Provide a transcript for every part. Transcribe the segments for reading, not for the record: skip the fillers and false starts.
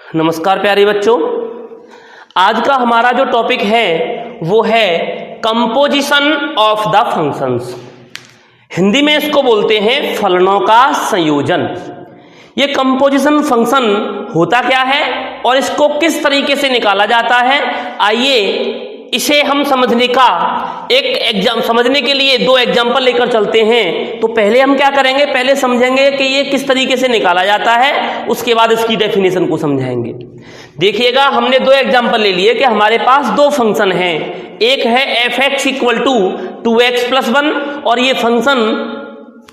नमस्कार प्यारे बच्चों, आज का हमारा जो टॉपिक है वो है composition of the functions. Hindi में इसको बोलते हैं फलनों का संयोजन। ये कंपोजिशन फंक्शन होता क्या है और इसको किस तरीके से निकाला जाता है, आइए इसे हम समझने के लिए दो एग्जाम्पल लेकर चलते हैं। तो पहले हम क्या करेंगे, पहले समझेंगे कि ये किस तरीके से निकाला जाता है, उसके बाद इसकी डेफिनेशन को समझाएंगे। देखिएगा, हमने दो एग्जाम्पल ले लिए कि हमारे पास दो फंक्शन हैं, एक है F x equal to 2x + 1 और ये फंक्शन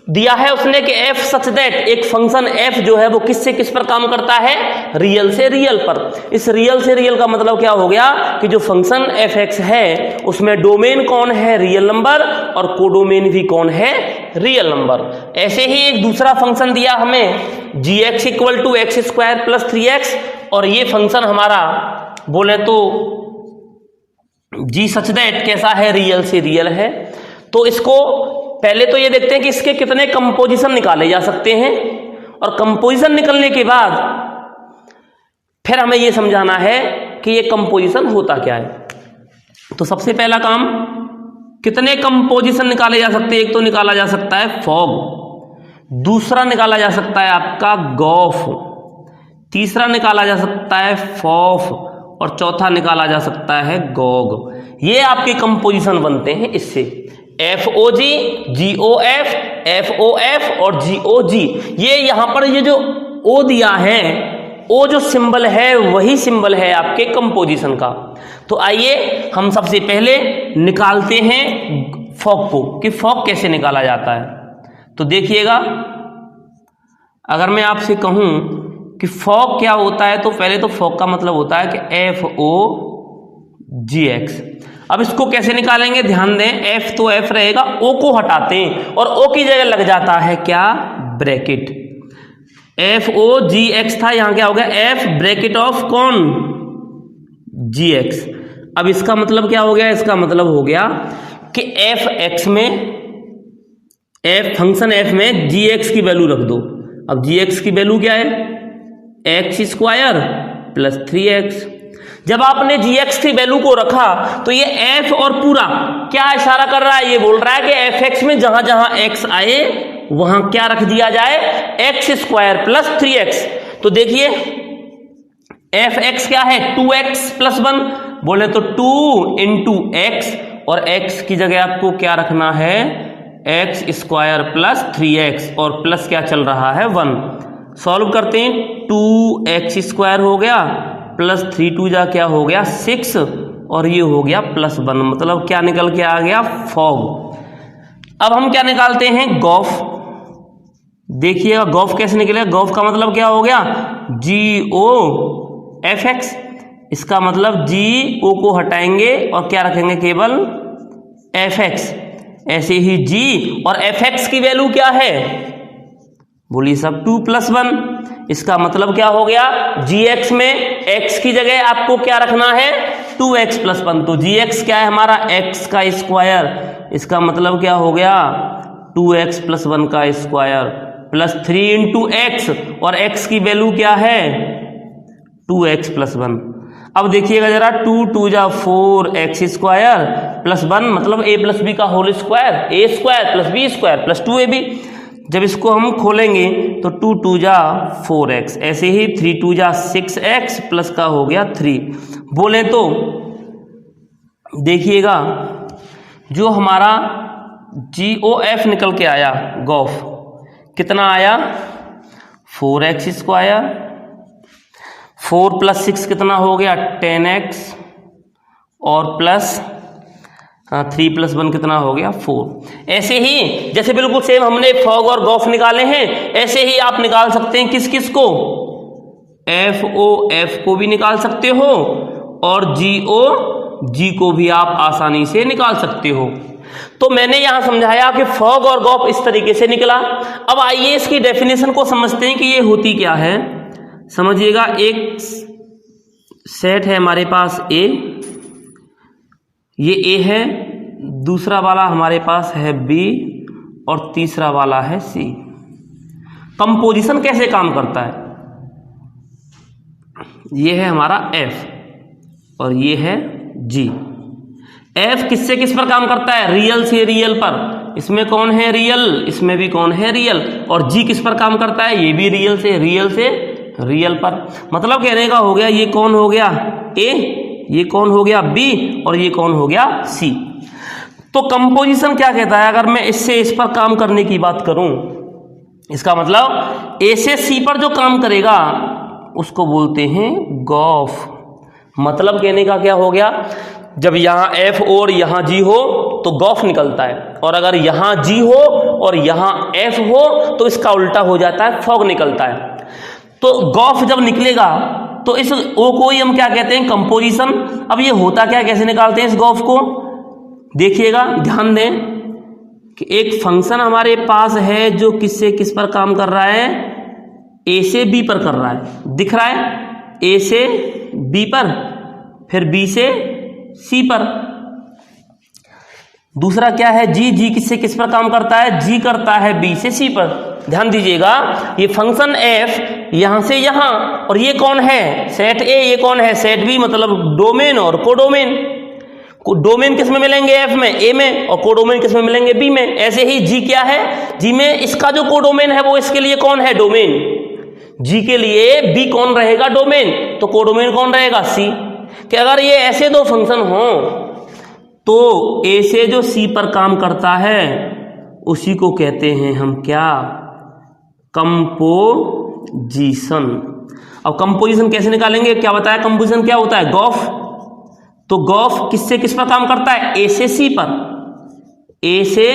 दिया है उसने कि एफ सच दैट, एक फंक्शन एफ जो है वो किससे किस पर काम करता है, रियल से रियल पर। इस रियल से रियल का मतलब क्या हो गया कि जो फंक्शन एफ एक्स है उसमें डोमेन कौन है, रियल नंबर, और कोडोमेन भी कौन है, रियल नंबर। ऐसे ही एक दूसरा फंक्शन दिया हमें जी x equal to x² + 3x और ये फंक्शन हमारा बोले तो जी सच दैट कैसा है, रियल से रियल है। तो इसको पहले तो ये देखते हैं कि इसके कितने कंपोजिशन निकाले जा सकते हैं, और कंपोजिशन निकलने के बाद फिर हमें ये समझाना है कि ये कंपोजिशन होता क्या है। तो सबसे पहला काम, कितने कंपोजिशन निकाले जा सकते हैं। एक तो निकाला जा सकता है फॉग, दूसरा निकाला जा सकता है आपका गॉफ, तीसरा निकाला जा सकता है फॉफ और चौथा निकाला जा सकता है गॉग। ये आपके कंपोजिशन बनते हैं इससे, FOG, GOF, FOF और GOG। ये यहां पर ये जो O दिया है, O जो सिंबल है वही सिंबल है आपके कंपोजिशन का। तो आइए हम सबसे पहले निकालते हैं फॉग को, कि फॉग कैसे निकाला जाता है। तो देखिएगा, अगर मैं आपसे कहूं कि फॉग क्या होता है, तो पहले तो फॉग का मतलब होता है कि FOGX। अब इसको कैसे निकालेंगे, ध्यान दें, F तो F रहेगा, O को हटाते हैं और O की जगह लग जाता है क्या, ब्रैकेट। FOGX था, यहां क्या हो गया, F ब्रैकेट ऑफ कौन, GX। अब इसका मतलब क्या हो गया, इसका मतलब हो गया कि FX में, F फंक्शन F में GX की वैल्यू रख दो। अब GX की वैल्यू क्या है, x² + 3x। जब आपने gx की वैल्यू को रखा तो ये f और पूरा क्या इशारा कर रहा है, ये बोल रहा है कि fx में जहां जहां x आए वहां क्या रख दिया जाए, x² + 3x। तो देखिए fx क्या है, 2x + 1, बोले तो 2 × x और x की जगह आपको क्या रखना है, x² + 3x और प्लस क्या चल रहा है, 1। सॉल्व करते हैं, 2x² हो गया + 3 × 2 जा क्या हो गया, 6 और ये हो गया +1, मतलब क्या निकल के आ गया, फॉग। अब हम क्या निकालते हैं, गॉफ। देखिएगा गॉफ कैसे निकलेगा, गॉफ का मतलब क्या हो गया, GOFX। इसका मतलब GO को हटाएंगे और क्या रखेंगे, केवल FX। ऐसे ही G और FX की वैल्यू क्या है, बोलिए सब, 2 + 1। इसका मतलब क्या हो गया, GX में x की जगह आपको क्या रखना है, 2x + 1। तो GX क्या है हमारा, x²। इसका मतलब क्या हो गया, 2x + 1 का स्क्वायर + 3 × x और x की वैल्यू क्या है, 2x + 1। अब देखिएगा जरा, 2 × 2 = 4x² + 1 मतलब a + b का whole square, a² + b² + 2ab। जब इसको हम खोलेंगे तो 2 × 2 = 4x, ऐसे ही 3 × 2 = 6x प्लस का हो गया 3। बोले तो देखिएगा जो हमारा GOF निकल के आया, गॉफ कितना आया, 4x², 4 + 6 कितना हो गया, 10x और प्लस 3 + 1 कितना हो गया, 4। ऐसे ही जैसे बिल्कुल सेम हमने फॉग और गॉफ निकाले हैं, ऐसे ही आप निकाल सकते हैं किस किस को, FOF को भी निकाल सकते हो और GOG को भी आप आसानी से निकाल सकते हो। तो मैंने यहां समझाया कि फॉग और गॉफ इस तरीके से निकला। अब आइए इसकी डेफिनेशन को समझते हैं कि ये होती क्या है। समझिएगा, एक सेट है हमारे पास A, ये A है, दूसरा वाला हमारे पास है B और तीसरा वाला है C। कंपोजिशन कैसे काम करता है, ये है हमारा एफ और ये है जी। एफ किससे किस पर काम करता है? रियल से रियल पर। इसमें कौन है? रियल। इसमें भी कौन है? रियल। और जी किस पर काम करता है? ये भी रियल से रियल पर। मतलब कहने का हो गया ये कौन हो गया? ए, ये कौन हो गया? बी, और ये कौन हो गया? सी। तो कंपोजिशन क्या कहता है? अगर मैं इससे इस पर काम करने की बात करूं, इसका मतलब ए से सी पर जो काम करेगा उसको बोलते हैं गॉफ। मतलब कहने का क्या हो गया? जब यहाँ एफ और यहाँ जी हो तो गॉफ निकलता है, और अगर यहाँ जी हो और यहाँ एफ हो तो इसका उल्टा हो जाता है, फॉग निकलता है। तो गॉफ जब निकलेगा तो इस ओ को ही हम क्या कहते हैं? कंपोजिशन। अब ये होता क्या, कैसे निकालते हैं इस गॉफ को? देखिएगा, ध्यान दें कि एक फंक्शन हमारे पास है जो किससे किस पर काम कर रहा है? ए से बी पर कर रहा है। दिख रहा है? ए से बी पर, फिर बी से सी पर। दूसरा क्या है? जी। जी किससे किस पर काम करता है? जी करता है बी से सी पर। ध्यान दीजिएगा, ये फंक्शन एफ यहां से यहां, और ये कौन है? Set A. ये कौन है? Set B. मतलब डोमेन और कोडोमेन। डोमेन किस में मिलेंगे? एफ में, ए में, और कोडोमेन किस में मिलेंगे? बी में। ऐसे ही जी क्या है? जी में इसका जो कोडोमेन है वो इसके लिए कौन है? डोमेन। जी के लिए बी कौन रहेगा? डोमेन। तो कोडोमेन कौन रहेगा? सी। कि अगर ये ऐसे दो फंक्शन हो तो ए से जो सी पर काम करता है उसी को कहते हैं हम क्या? कंपोजिशन। अब कंपोजिशन कैसे निकालेंगे? क्या बताया? कंपोजिशन क्या होता है? गॉफ। तो गॉफ किससे किस पर काम करता है? ए से सी पर। ए से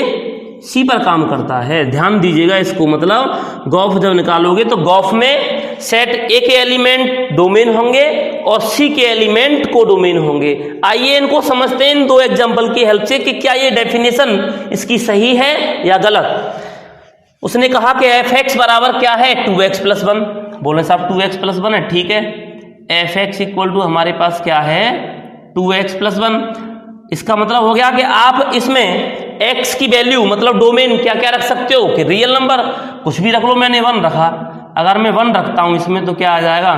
सी पर काम करता है। ध्यान दीजिएगा इसको। मतलब गॉफ जब निकालोगे तो गॉफ में सेट ए के एलिमेंट डोमेन होंगे और सी के एलिमेंट को डोमेन होंगे। आइए इनको समझते हैं इन दो एग्जांपल की हेल्प से कि क्या ये डेफिनेशन इसकी सही है या गलत। उसने कहा कि एफ एक्स बराबर क्या है? 2x + 1। बोले साहब 2x + 1 है, ठीक है। एफ एक्स इक्वल टू हमारे पास क्या है? 2x + 1। इसका मतलब हो गया कि आप इसमें x की वैल्यू मतलब डोमेन क्या क्या रख सकते हो? कि रियल नंबर कुछ भी रख लो। मैंने 1 रखा। अगर मैं 1 रखता हूं इसमें तो क्या आ जाएगा?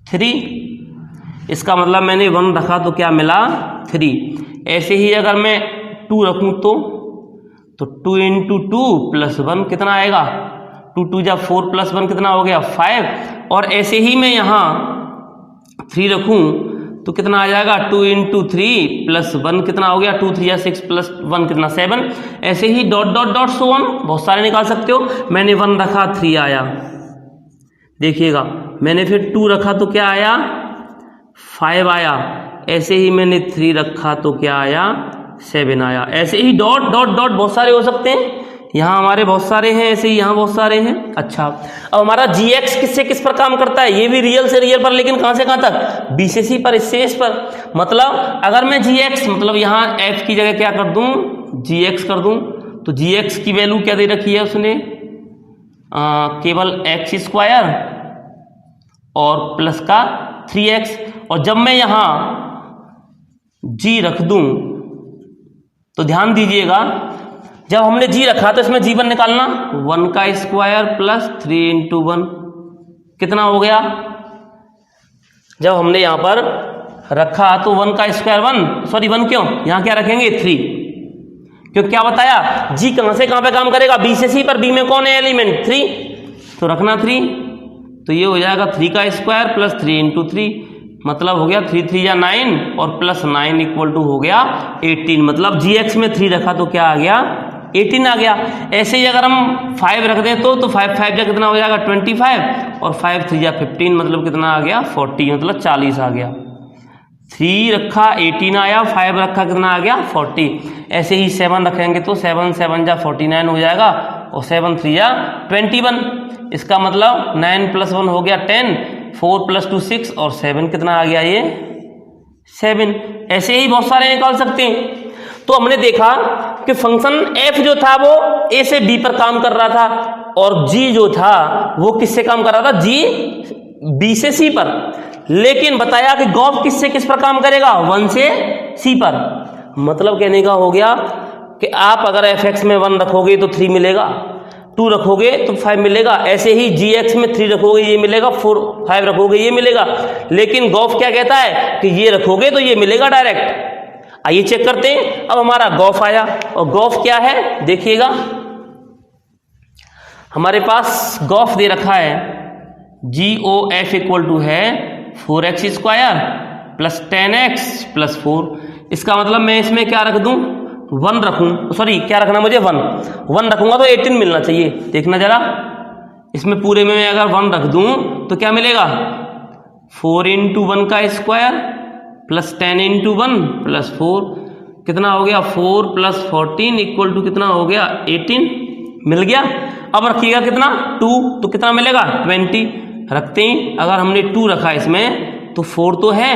3। इसका मतलब मैंने 1 रखा तो क्या मिला? 3। ऐसे ही अगर मैं 2 रखूं तो 2 × 2 + 1 कितना आएगा? 2 × 2 = 4 + 1 कितना हो गया? 5। और ऐसे ही मैं यहाँ 3 रखूं तो कितना आ जाएगा? 2 × 3 + 1 कितना हो गया? 2 × 3 = 6 + 1 कितना? 7। ऐसे ही dot dot dot so on बहुत सारे निकाल सकते हो। मैंने 1 रखा 3 आया। देखिएगा, मैंने फिर 2 रखा तो क्या आया? 5 आया। ऐसे ही मैंने 3 रखा तो क्या आया? 7 आया। ऐसे ही डॉट डॉट डॉट बहुत सारे हो सकते हैं। यहाँ हमारे बहुत सारे हैं, ऐसे ही यहाँ बहुत सारे हैं। अच्छा, अब हमारा gx किससे किस पर काम करता है? ये भी रियल से रियल पर, लेकिन कहाँ से कहाँ तक? बी से सी पर, इससे इस पर। मतलब अगर मैं gx मतलब यहाँ f की जगह क्या कर दूं? gx कर दूं तो gx की वैल्यू क्या दे रखी है उसने? केवल x² और प्लस का 3x। और जब मैं यहाँ g रख दूं तो ध्यान दीजिएगा, जब हमने g रखा तो इसमें g1 निकालना। 1 का स्क्वायर प्लस 3 × 1 कितना हो गया? जब हमने यहाँ पर रखा तो 1 का स्क्वायर 1 क्यों? यहाँ क्या रखेंगे? 3। क्यों? क्या बताया? g कहाँ से कहाँ पे काम करेगा? b से c पर। b में कौन है एलिमेंट? 3। तो रखना 3। तो ये हो जाएगा 3 का स्क्वायर प्लस 3 × 3। मतलब हो गया 3 × 3 = 9 और प्लस 9 = हो गया 18। मतलब gx में 3 रखा तो क्या आ गया? 18 आ गया। ऐसे ही अगर हम 5 रख दें तो 5 5 जा कितना हो जाएगा? 25 और 5 3 जा 15 मतलब कितना आ गया? 40 मतलब 40 आ गया। 3 रखा 18 आया, 5 रखा कितना आ गया? 40। ऐसे ही 7 रखेंगे तो 7 7 जा 49 हो जाएगा और 7 3 जा 21। इसका मतलब 9 + 1 हो गया 10, 4 + 2 6 और 7 कितना आ गया? ये 7। ऐसे ही बहुत सारे निकाल सकते हैं। तो हमने देखा कि फंक्शन f जो था वो a से b पर काम कर रहा था और g जो था वो किससे काम कर रहा था? g b से c पर। लेकिन बताया कि गॉफ किससे किस पर काम करेगा? 1 से c पर। मतलब कहने का हो गया कि आप अगर fx में 1 रखोगे तो 3 मिलेगा, 2 रखोगे तो 5 मिलेगा। ऐसे ही gx में 3 रखोगे ये मिलेगा, 5 रखोगे ये मिलेगा। लेकिन गॉफ क्या कहता है कि ये रखोगे तो ये मिलेगा डायरेक्ट। आइए चेक करते हैं। अब हमारा गॉफ आया, और गॉफ क्या है देखिएगा, हमारे पास गॉफ दे रखा है GOF इक्वल टू है 4x square plus 10x plus 4। इसका मतलब मैं इसमें क्या रख दूं, 1 रखूं, सॉरी क्या रखना मुझे, 1 रखूंगा तो 18 मिलना चाहिए। देखना जरा, इसमें पूरे में मैं अगर 1 रख दूं तो क्या मिलेगा, 4 × 1 का स्क्वायर प्लस 10 × 1 प्लस 4, कितना हो गया 4 + 14 इक्वल टू कितना हो गया 18 मिल गया। अब रखिएगा कितना 2, तो कितना मिलेगा 20 रखते हैं। अगर हमने 2 रखा इसमें तो 4 तो है,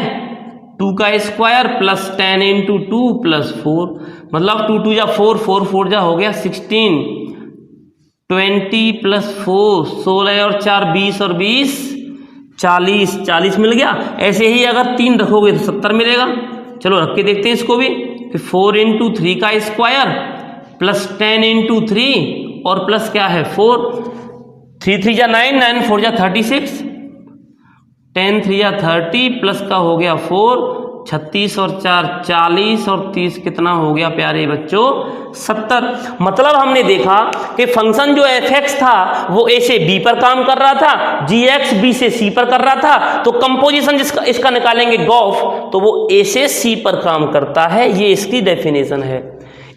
2 का स्क्वायर प्लस 10 × 2 प्लस 4, मतलब 2 × 2 = 4, 4 × 4 = हो गया 16, 20 + 4 16 और 4 20 और 20 40 मिल गया। ऐसे ही अगर 3 रखोगे तो 70 मिलेगा। चलो रख के देखते हैं इसको भी, कि 4 × 3 का स्क्वायर प्लस 10 × 3 और प्लस क्या है 4, 3 × 3 = 9, 9 × 4 = 36, 10 × 3 = 30 प्लस का हो गया 4, 36 और 4 40 और 30 कितना हो गया प्यारे बच्चों 70। मतलब हमने देखा कि फंक्शन जो f(x) था वो a से b पर काम कर रहा था, gx b से c पर कर रहा था। तो कंपोजिशन जिसका इसका निकालेंगे गॉफ, तो वो a से c पर काम करता है। ये इसकी डेफिनेशन है।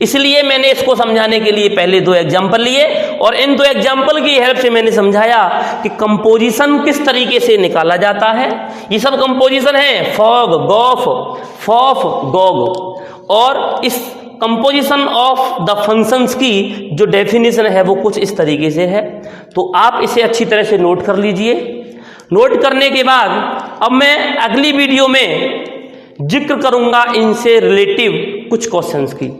इसलिए मैंने इसको समझाने के लिए पहले 2 एग्जाम्पल लिए, और इन 2 एग्जाम्पल की हेल्प से मैंने समझाया कि कंपोजिशन किस तरीके से निकाला जाता है। ये सब कंपोजिशन है, फॉग, गॉफ, फॉफ, गॉग। और इस कंपोजिशन ऑफ द फंक्शंस की जो डेफिनेशन है वो कुछ इस तरीके से है। तो आप इसे अच्छी तरह से नोट कर लीजिए। नोट करने के बाद अब मैं अगली वीडियो में जिक्र करूंगा इनसे रिलेटिव कुछ क्वेश्चंस की।